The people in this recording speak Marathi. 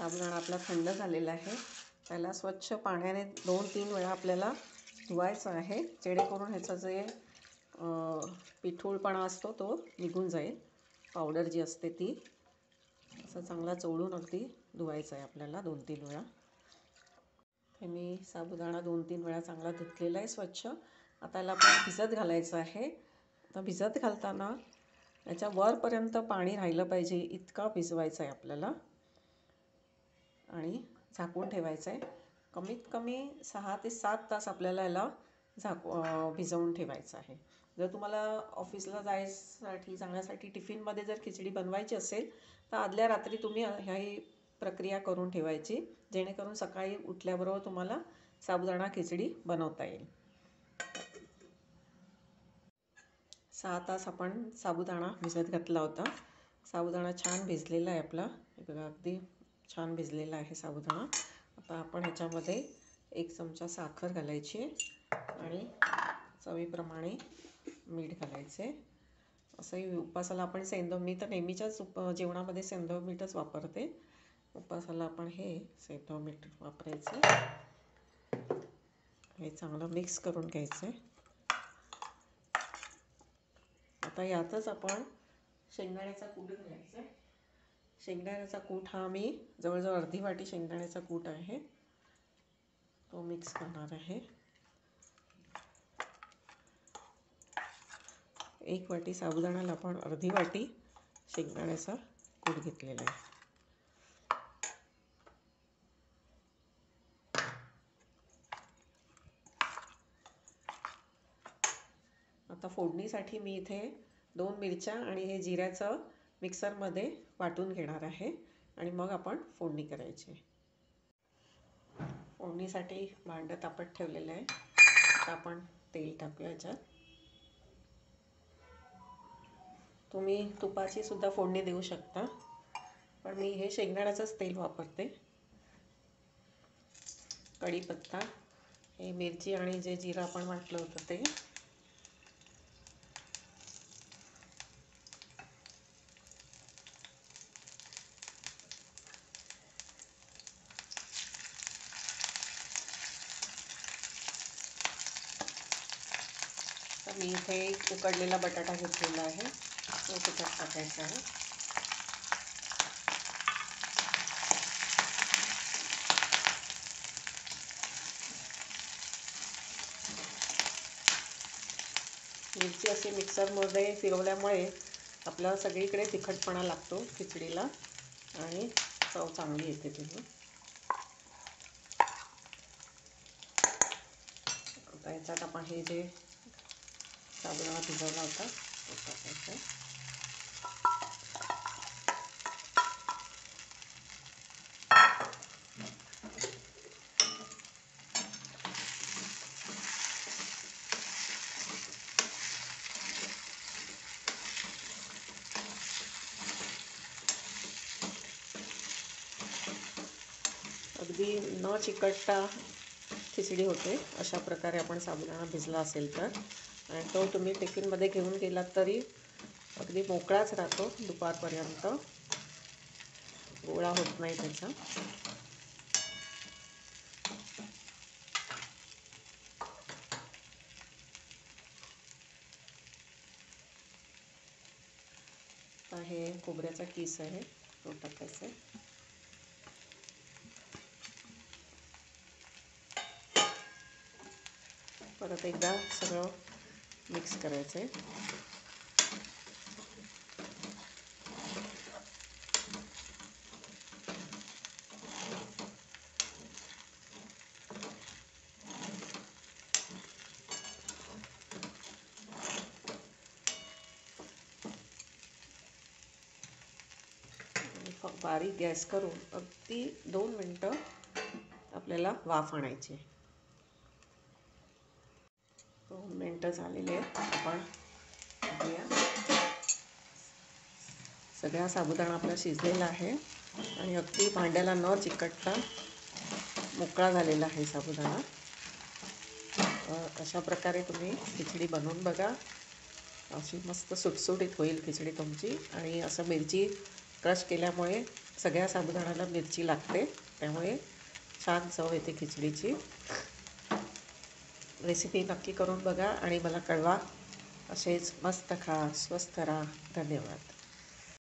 साबुदाणा आपला थंड झालेला आहे. त्याला स्वच्छ पाण्याने 2-3 वेळा आपल्याला धुवायचं आहे, जेणेकरून ह्याचं जे पिठूळपणा असतो तो निघून जाईल. पावडर जी असते ती असं चांगला चोळून अगदी धुवायचं आहे आपल्याला 2-3 वेळा. हे मी साबुदाणा 2-3 वेळा चांगला धुतलेला आहे स्वच्छ. आता याला आपण भिजत घालायचं आहे. आता भिजत घालताना याच्या वरपर्यंत पाणी राहिलं पाहिजे इतका भिजवायचं आहे आपल्याला आणि झाकून ठेवायचं आहे. कमीत कमी 6 ते 7 तास आपल्याला याला भिजवून ठेवायचं आहे. जर तुम्हाला ऑफिसला जाण्यासाठी टिफिनमध्ये जर खिचडी बनवायची असेल तर आदल्या रात्री तुम्ही ही प्रक्रिया करून ठेवायची, जेणेकरून सकाळी उठल्याबरोबर तुम्हाला साबुदाणा खिचडी बनवता येईल. 6 तास आपण साबुदाणा भिजत घातला होता. साबुदाणा छान भिजलेला आहे आपला. हे बघा अगदी छान भिजलेला आहे साबुदाणा. आता आपण ह्याच्यामध्ये 1 चमचा साखर घालायची आणि चवीप्रमाणे मीठ घालायचे. असंही उपासाला आपण मी तर नेहमीच्याच जेवणामध्ये सेंधव मीठच वापरते. उपासाला आपण हे सेंधव मीठ वापरायचं. हे चांगलं मिक्स करून घ्यायचं आहे. आता यातच आपण शेंगदाण्याचा कूट घालायचा आहे. शेंगदाण्याचा कूट हा मी जवळजवळ अर्धी वाटी शेंगदाण्याचा कूट आहे तो मिक्स करणार आहे. 1 वाटी साबुदाण्याला आपण अर्धी वाटी शेंगदाण्याचा कूट घेतलेला आहे. आता फोडणीसाठी मी इथे 2 मिरच्या आणि हे जिऱ्याचं मिक्सरमध्ये वाटून घेणार आहे आणि मग आपण फोडणी करायची. फोडणीसाठी भांडं तापत ठेवलेलं आहे. आता आपण तेल टाकूया याच्यात. तुम्ही तुपाची सुद्धा फोडणी देऊ शकता, पण मी हे शेंगदाण्याचंच तेल वापरते. कढीपत्ता, हे मिरची आणि जे जिरं आपण वाटलं होतं ते, तर मी इथे एक उकडलेला बटाटा घेतलेला आहे तो त्याच्यात टाकायचा आहे. मिरची अशी मिक्सरमध्ये फिरवल्यामुळे आपल्याला सगळीकडे तिखटपणा लागतो खिचडीला आणि चव चांगली येते तुम्ही. आता याच्यात आपण हे जे साबुदाणा भिजवला होता तो टाकायचा. अगदी न चिकटता खिचडी होते अशा प्रकारे आपण साबुदाणा भिजला असेल तर, आणि तो तुम्ही टिफिनमध्ये घेऊन गेलात तरी अगदी मोकळाच राहतो दुपारपर्यंत, गोळा होत नाही त्याचा. आता हे खोबऱ्याचा किस आहे तो टाकायचा आहे. परत एकदा सगळं मिक्स करायचं आहे. बारीक गॅस करून अगदी 2 मिनटं आपल्याला वाफ आणायची. 2 मिनटं झालेले आहेत. आपण बघूया. सगळा साबुदाणा आपला शिजलेला आहे आणि अगदी भांड्याला न चिकटता मोकळा झालेला आहे साबुदाणा. अशा प्रकारे तुम्ही खिचडी बनवून बघा. अशी मस्त सुटसुटीत होईल खिचडी तुमची. आणि असं मिरची क्रश केल्यामुळे सगळ्या साबुदाण्याला मिरची लागते, त्यामुळे छान चव येते खिचडीची. रेसिपी नक्की करून बघा आणि मला कळवा. असेच मस्त खा, स्वस्थ राहा. धन्यवाद.